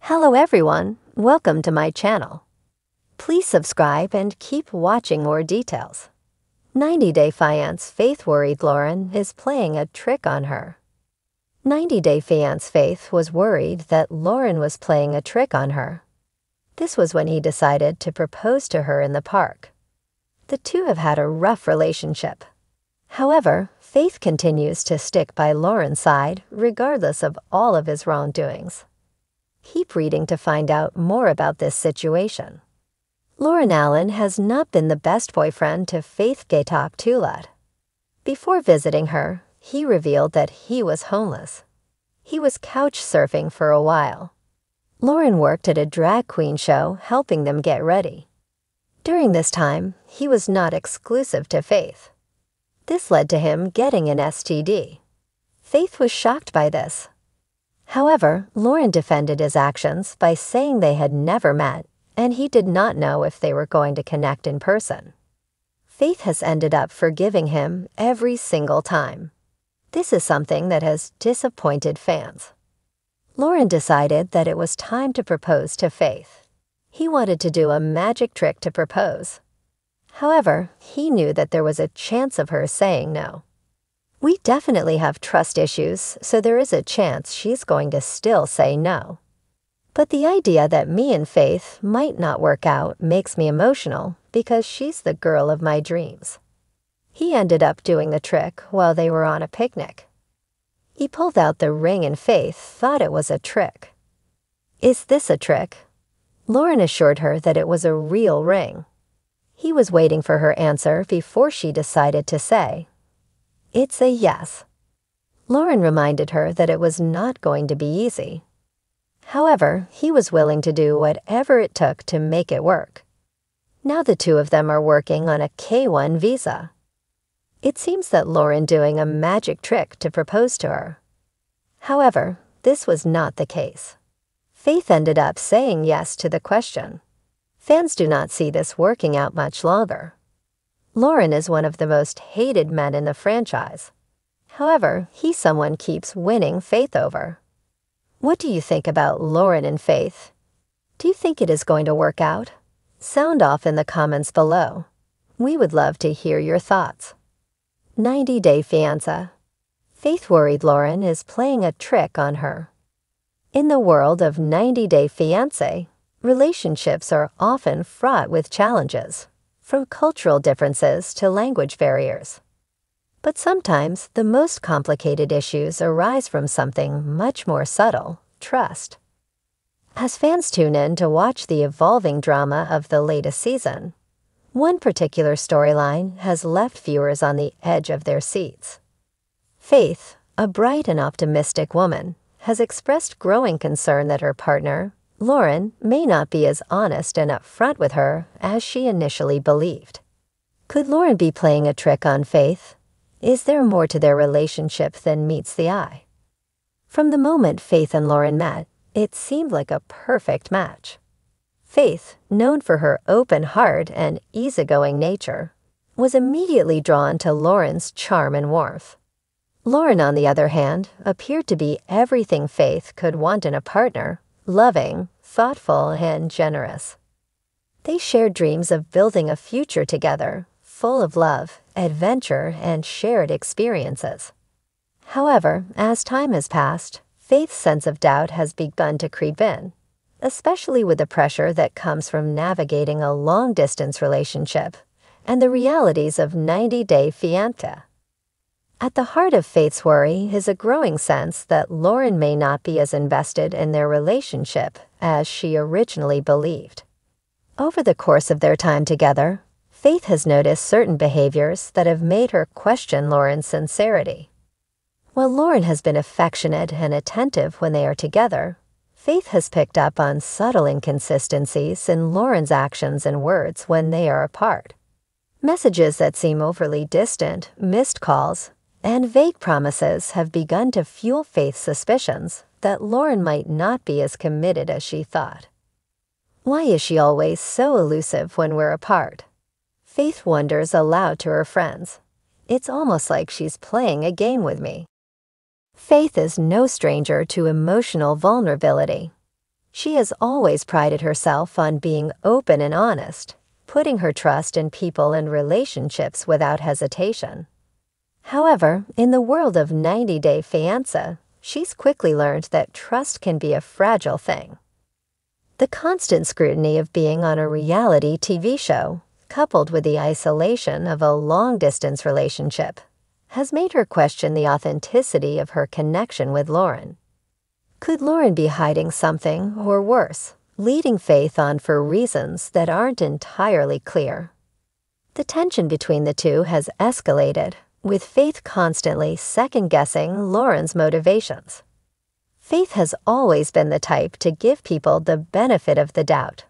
Hello everyone, welcome to my channel. Please subscribe and keep watching more details. 90-Day Fiancé Faith worried Loren is playing a trick on her. 90-Day Fiancé Faith was worried that Loren was playing a trick on her. This was when he decided to propose to her in the park. The two have had a rough relationship. However, Faith continues to stick by Loren's side regardless of all of his wrongdoings. Keep reading to find out more about this situation. Loren Allen has not been the best boyfriend to Faith Gaytop Tulat. Before visiting her, he revealed that he was homeless. He was couch surfing for a while. Loren worked at a drag queen show helping them get ready. During this time, he was not exclusive to Faith. This led to him getting an STD. Faith was shocked by this. However, Loren defended his actions by saying they had never met and he did not know if they were going to connect in person. Faith has ended up forgiving him every single time. This is something that has disappointed fans. Loren decided that it was time to propose to Faith. He wanted to do a magic trick to propose. However, he knew that there was a chance of her saying no. We definitely have trust issues, so there is a chance she's going to still say no. But the idea that me and Faith might not work out makes me emotional because she's the girl of my dreams. He ended up doing the trick while they were on a picnic. He pulled out the ring and Faith thought it was a trick. Is this a trick? Loren assured her that it was a real ring. He was waiting for her answer before she decided to say, "It's a yes." Loren reminded her that it was not going to be easy. However, he was willing to do whatever it took to make it work. Now the two of them are working on a K-1 visa. It seems that Loren doing a magic trick to propose to her. However, this was not the case. Faith ended up saying yes to the question. Fans do not see this working out much longer. Loren is one of the most hated men in the franchise. However, he's someone keeps winning Faith over. What do you think about Loren and Faith? Do you think it is going to work out? Sound off in the comments below. We would love to hear your thoughts. 90-Day Fiancé. Faith worried Loren is playing a trick on her. In the world of 90-Day Fiancé, relationships are often fraught with challenges, from cultural differences to language barriers. But sometimes the most complicated issues arise from something much more subtle: trust. As fans tune in to watch the evolving drama of the latest season, one particular storyline has left viewers on the edge of their seats. Faith, a bright and optimistic woman, has expressed growing concern that her partner, Loren, may not be as honest and upfront with her as she initially believed. Could Loren be playing a trick on Faith? Is there more to their relationship than meets the eye? From the moment Faith and Loren met, it seemed like a perfect match. Faith, known for her open heart and easygoing nature, was immediately drawn to Loren's charm and warmth. Loren, on the other hand, appeared to be everything Faith could want in a partner: loving, thoughtful, and generous. They shared dreams of building a future together, full of love, adventure, and shared experiences. However, as time has passed, Faith's sense of doubt has begun to creep in, especially with the pressure that comes from navigating a long-distance relationship and the realities of 90-Day Fiancé. At the heart of Faith's worry is a growing sense that Loren may not be as invested in their relationship as she originally believed. Over the course of their time together, Faith has noticed certain behaviors that have made her question Loren's sincerity. While Loren has been affectionate and attentive when they are together, Faith has picked up on subtle inconsistencies in Loren's actions and words when they are apart. Messages that seem overly distant, missed calls, and vague promises have begun to fuel Faith's suspicions that Loren might not be as committed as she thought. Why is she always so elusive when we're apart? Faith wonders aloud to her friends. It's almost like she's playing a game with me. Faith is no stranger to emotional vulnerability. She has always prided herself on being open and honest, putting her trust in people and relationships without hesitation. However, in the world of 90 Day Fiancé, she's quickly learned that trust can be a fragile thing. The constant scrutiny of being on a reality TV show, coupled with the isolation of a long-distance relationship, has made her question the authenticity of her connection with Loren. Could Loren be hiding something, or worse, leading Faith on for reasons that aren't entirely clear? The tension between the two has escalated, with Faith constantly second-guessing Loren's motivations. Faith has always been the type to give people the benefit of the doubt,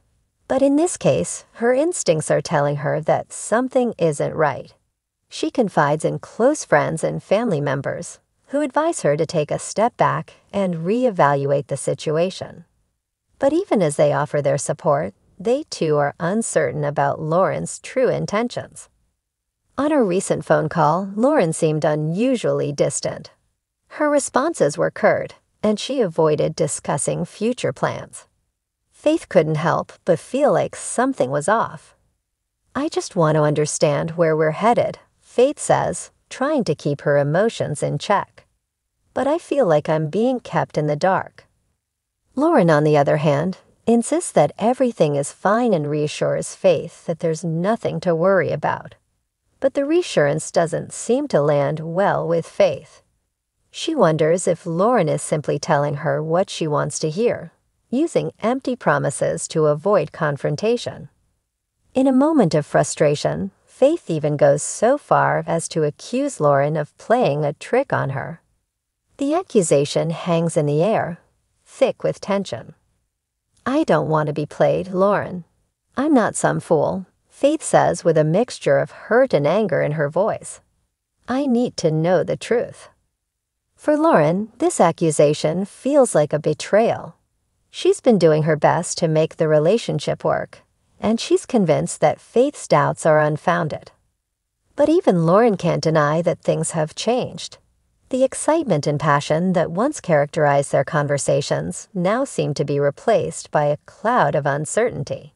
but in this case, her instincts are telling her that something isn't right. She confides in close friends and family members, who advise her to take a step back and reevaluate the situation. But even as they offer their support, they too are uncertain about Loren's true intentions. On a recent phone call, Loren seemed unusually distant. Her responses were curt, and she avoided discussing future plans. Faith couldn't help but feel like something was off. "I just want to understand where we're headed," Faith says, trying to keep her emotions in check. "But I feel like I'm being kept in the dark." Loren, on the other hand, insists that everything is fine and reassures Faith that there's nothing to worry about. But the reassurance doesn't seem to land well with Faith. She wonders if Loren is simply telling her what she wants to hear, using empty promises to avoid confrontation. In a moment of frustration, Faith even goes so far as to accuse Loren of playing a trick on her. The accusation hangs in the air, thick with tension. "I don't want to be played, Loren. I'm not some fool," Faith says with a mixture of hurt and anger in her voice. "I need to know the truth." For Loren, this accusation feels like a betrayal. She's been doing her best to make the relationship work, and she's convinced that Faith's doubts are unfounded. But even Loren can't deny that things have changed. The excitement and passion that once characterized their conversations now seem to be replaced by a cloud of uncertainty.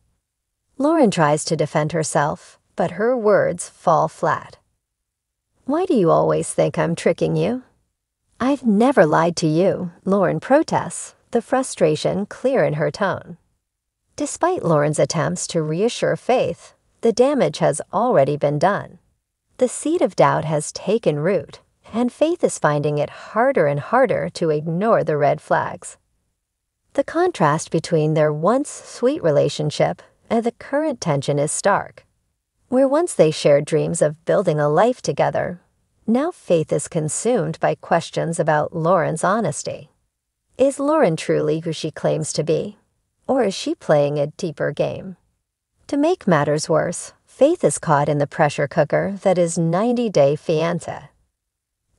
Loren tries to defend herself, but her words fall flat. "Why do you always think I'm tricking you?" "I've never lied to you," Loren protests, the frustration clear in her tone. Despite Loren's attempts to reassure Faith, the damage has already been done. The seed of doubt has taken root, and Faith is finding it harder and harder to ignore the red flags. The contrast between their once sweet relationship and the current tension is stark. Where once they shared dreams of building a life together, now Faith is consumed by questions about Loren's honesty. Is Loren truly who she claims to be, or is she playing a deeper game? To make matters worse, Faith is caught in the pressure cooker that is 90 Day Fiancé.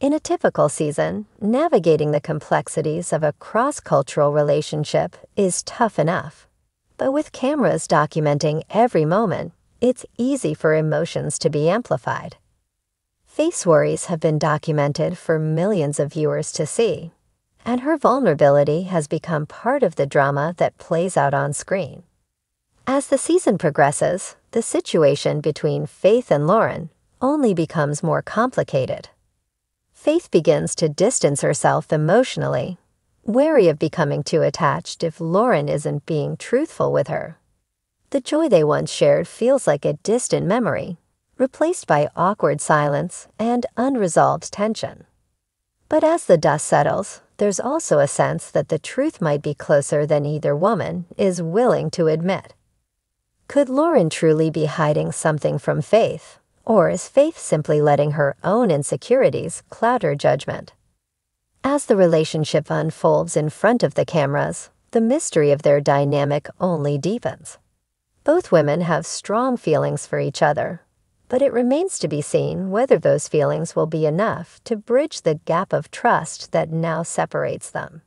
In a typical season, navigating the complexities of a cross-cultural relationship is tough enough. But with cameras documenting every moment, it's easy for emotions to be amplified. Faith's worries have been documented for millions of viewers to see, and her vulnerability has become part of the drama that plays out on screen. As the season progresses, the situation between Faith and Loren only becomes more complicated. Faith begins to distance herself emotionally, wary of becoming too attached if Loren isn't being truthful with her. The joy they once shared feels like a distant memory, replaced by awkward silence and unresolved tension. But as the dust settles, there's also a sense that the truth might be closer than either woman is willing to admit. Could Loren truly be hiding something from Faith, or is Faith simply letting her own insecurities cloud her judgment? As the relationship unfolds in front of the cameras, the mystery of their dynamic only deepens. Both women have strong feelings for each other, but it remains to be seen whether those feelings will be enough to bridge the gap of trust that now separates them.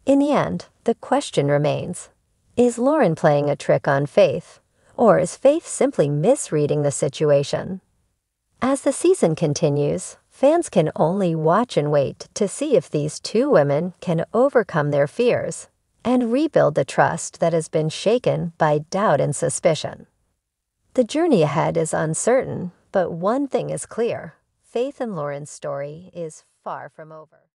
In the end, the question remains, is Loren playing a trick on Faith, or is Faith simply misreading the situation? As the season continues, fans can only watch and wait to see if these two women can overcome their fears and rebuild the trust that has been shaken by doubt and suspicion. The journey ahead is uncertain, but one thing is clear: Faith and Loren's story is far from over.